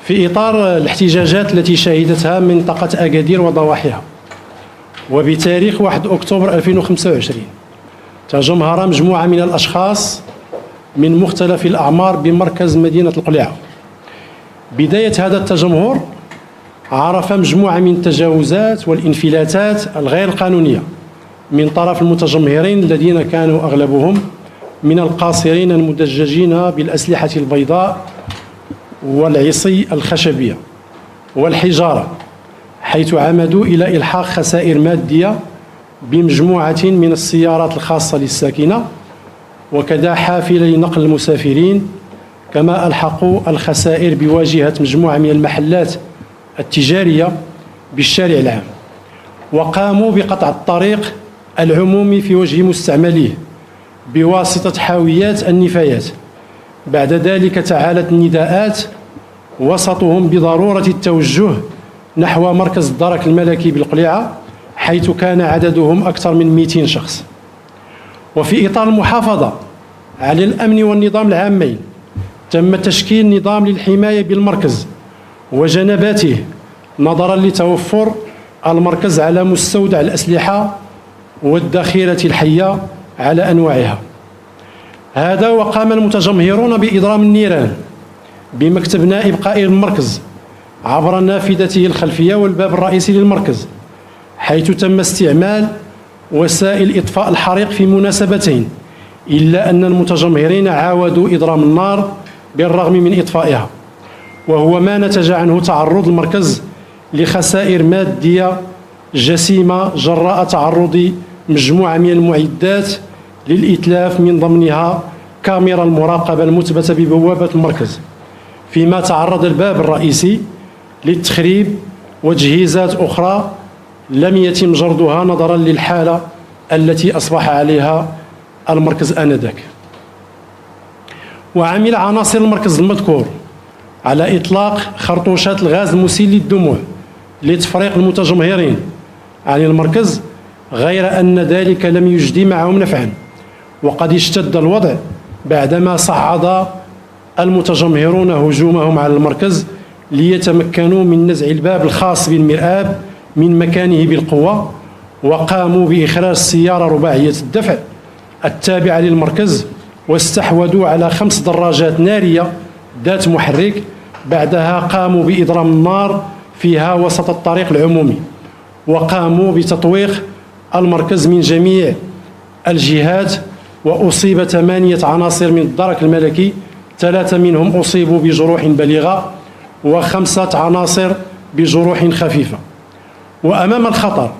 في إطار الاحتجاجات التي شهدتها منطقة أكادير وضواحيها، وبتاريخ 1 أكتوبر 2025 تجمهر مجموعة من الأشخاص من مختلف الأعمار بمركز مدينة القليعة. بداية هذا التجمهر عرف مجموعة من التجاوزات والانفلاتات الغير قانونية من طرف المتجمهرين الذين كانوا أغلبهم من القاصرين المدججين بالأسلحة البيضاء والعصي الخشبية والحجارة، حيث عمدوا إلى إلحاق خسائر مادية بمجموعة من السيارات الخاصة للساكنة وكذا حافلة لنقل المسافرين، كما ألحقوا الخسائر بواجهة مجموعة من المحلات التجارية بالشارع العام، وقاموا بقطع الطريق العمومي في وجه مستعمليه بواسطة حاويات النفايات. بعد ذلك تعالت النداءات وسطهم بضرورة التوجه نحو مركز الدرك الملكي بالقليعة، حيث كان عددهم أكثر من 200 شخص. وفي إطار المحافظة على الأمن والنظام العامين تم تشكيل نظام للحماية بالمركز وجنباته نظرا لتوفر المركز على مستودع الأسلحة والذخيرة الحية على أنواعها. هذا وقام المتجمهرون بإضرام النيران بمكتب نائب قائد المركز عبر نافذته الخلفية والباب الرئيسي للمركز، حيث تم استعمال وسائل إطفاء الحريق في مناسبتين، إلا أن المتجمهرين عاودوا إضرام النار بالرغم من إطفائها، وهو ما نتج عنه تعرض المركز لخسائر مادية جسيمة جراء تعرض مجموعة من المعدات للإتلاف، من ضمنها كاميرا المراقبة المثبتة ببوابة المركز، فيما تعرض الباب الرئيسي للتخريب وتجهيزات أخرى لم يتم جردها نظرا للحالة التي أصبح عليها المركز آنذاك. وعمل عناصر المركز المذكور على إطلاق خرطوشات الغاز المسيل للدموع لتفريق المتجمهرين عن المركز، غير أن ذلك لم يجدي معهم نفعا، وقد اشتد الوضع بعدما صعد المتجمهرون هجومهم على المركز ليتمكنوا من نزع الباب الخاص بالمرآب من مكانه بالقوة، وقاموا بإخراج السيارة رباعية الدفع التابعة للمركز، واستحوذوا على 5 دراجات نارية ذات محرك. بعدها قاموا بإضرام النار فيها وسط الطريق العمومي، وقاموا بتطويق المركز من جميع الجهات، وأصيب 8 عناصر من الدرك الملكي، 3 منهم أصيبوا بجروح بليغة و5 عناصر بجروح خفيفة. وأمام الخطر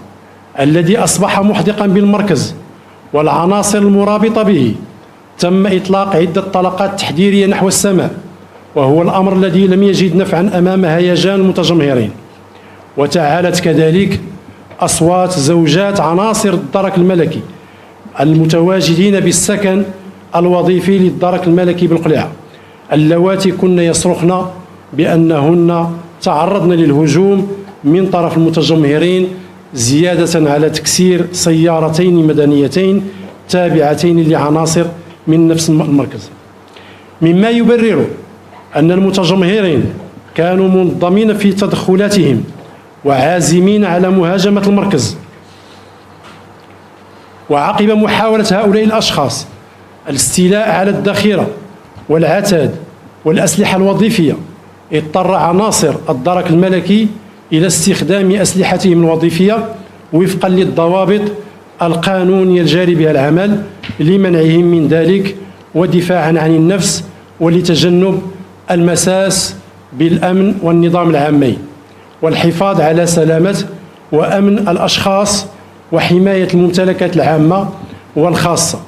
الذي أصبح محدقا بالمركز والعناصر المرابطة به، تم إطلاق عدة طلقات تحذيرية نحو السماء، وهو الأمر الذي لم يجد نفعا أمام هيجان المتجمهرين. وتعالت كذلك أصوات زوجات عناصر الدرك الملكي المتواجدين بالسكن الوظيفي للدرك الملكي بالقليعة، اللواتي كن يصرخن بأنهن تعرضن للهجوم من طرف المتجمهرين، زيادة على تكسير سيارتين مدنيتين تابعتين لعناصر من نفس المركز، مما يبرر أن المتجمهرين كانوا منظمين في تدخلاتهم وعازمين على مهاجمة المركز. وعقب محاولة هؤلاء الأشخاص الاستيلاء على الذخيرة والعتاد والأسلحة الوظيفية، اضطر عناصر الدرك الملكي إلى استخدام أسلحتهم الوظيفية وفقا للضوابط القانونية الجاري بها العمل لمنعهم من ذلك ودفاعا عن النفس ولتجنب المساس بالأمن والنظام العامين والحفاظ على سلامة وأمن الأشخاص وحماية الممتلكات العامة والخاصة.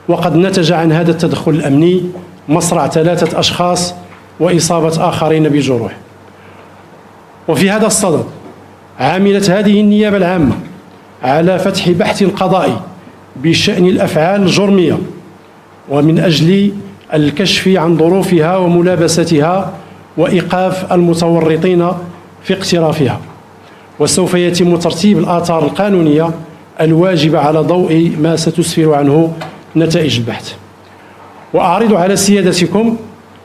وقد نتج عن هذا التدخل الأمني مصرع 3 أشخاص وإصابة آخرين بجروح. وفي هذا الصدد عملت هذه النيابة العامة على فتح بحث قضائي بشأن الأفعال الجرمية ومن أجل الكشف عن ظروفها وملابستها وإيقاف المتورطين في اقترافها، وسوف يتم ترتيب الآثار القانونية الواجبة على ضوء ما ستسفر عنه نتائج البحث. وأعرض على سيادتكم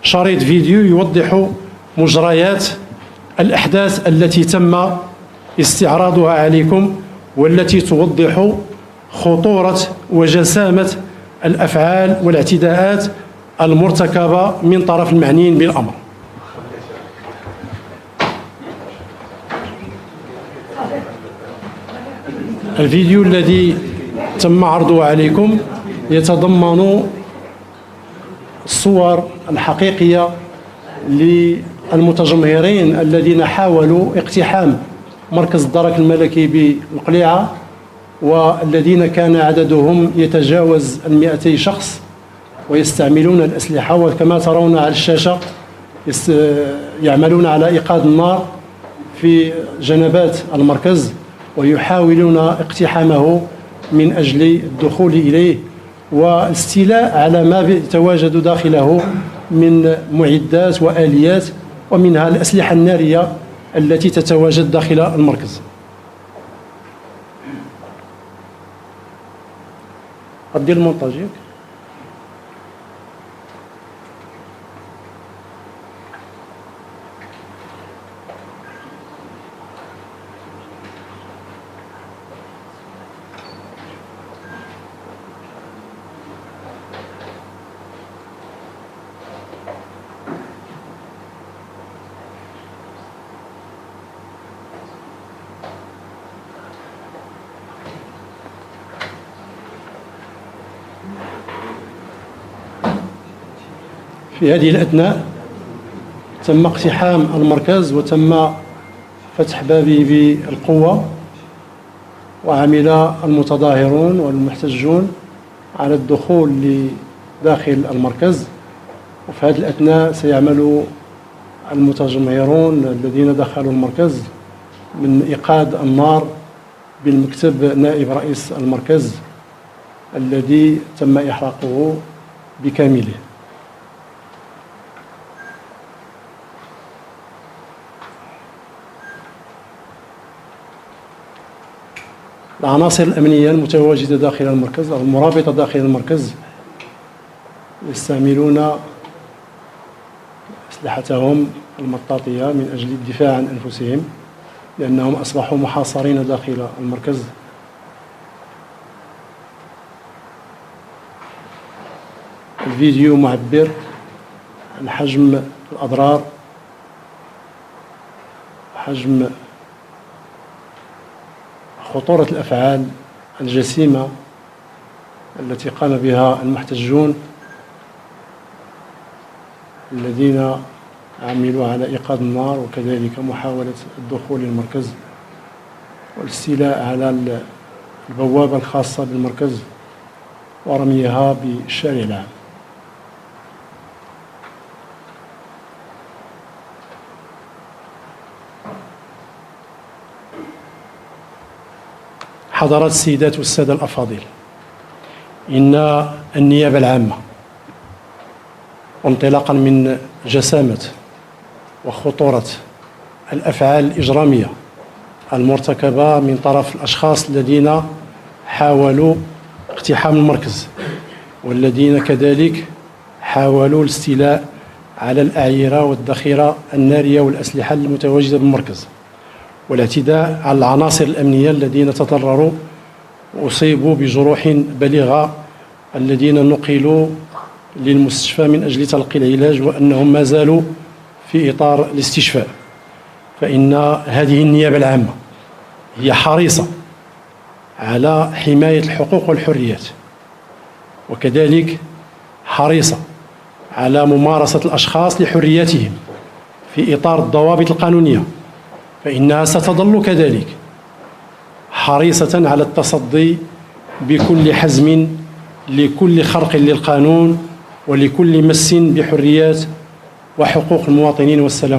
شريط فيديو يوضح مجريات الأحداث التي تم استعراضها عليكم، والتي توضح خطورة وجسامة الأفعال والاعتداءات المرتكبة من طرف المعنيين بالأمر. الفيديو الذي تم عرضه عليكم يتضمن الصور الحقيقية للمتجمهرين الذين حاولوا اقتحام مركز الدرك الملكي بالقليعة، والذين كان عددهم يتجاوز 200 شخص ويستعملون الأسلحة، وكما ترون على الشاشة يعملون على إيقاد النار في جنبات المركز ويحاولون اقتحامه من أجل الدخول إليه والاستيلاء على ما يتواجد داخله من معدات وآليات، ومنها الأسلحة النارية التي تتواجد داخل المركز. غدير المونتاج ياك؟ في هذه الأثناء تم اقتحام المركز وتم فتح بابه بالقوة، وعمل المتظاهرون والمحتجون على الدخول لداخل المركز. وفي هذه الأثناء سيعمل المتجمهرون الذين دخلوا المركز من إيقاد النار بالمكتب نائب رئيس المركز الذي تم إحراقه بكامله. العناصر الأمنية المتواجدة داخل المركز أو المرابطة داخل المركز يستعملون أسلحتهم المطاطية من أجل الدفاع عن أنفسهم، لأنهم أصبحوا محاصرين داخل المركز. الفيديو معبر عن حجم الأضرار، حجم خطورة الأفعال الجسيمة التي قام بها المحتجون الذين عملوا على إيقاد النار، وكذلك محاولة الدخول للمركز والاستيلاء على البوابة الخاصة بالمركز ورميها بالشارع العام. حضرات السيدات والسادة الأفاضل، إن النيابة العامة انطلاقا من جسامة وخطورة الأفعال الإجرامية المرتكبة من طرف الأشخاص الذين حاولوا اقتحام المركز، والذين كذلك حاولوا الاستيلاء على الأعيرة والذخيرة النارية والأسلحة المتواجدة بالمركز، والاعتداء على العناصر الأمنية الذين تضرروا وأصيبوا بجروح بليغة، الذين نقلوا للمستشفى من أجل تلقي العلاج وأنهم ما زالوا في إطار الاستشفاء. فإن هذه النيابة العامة هي حريصة على حماية الحقوق والحريات، وكذلك حريصة على ممارسة الأشخاص لحرياتهم في إطار الضوابط القانونية، فإنها ستظل كذلك حريصة على التصدي بكل حزم لكل خرق للقانون ولكل مس بحريات وحقوق المواطنين. والسلام.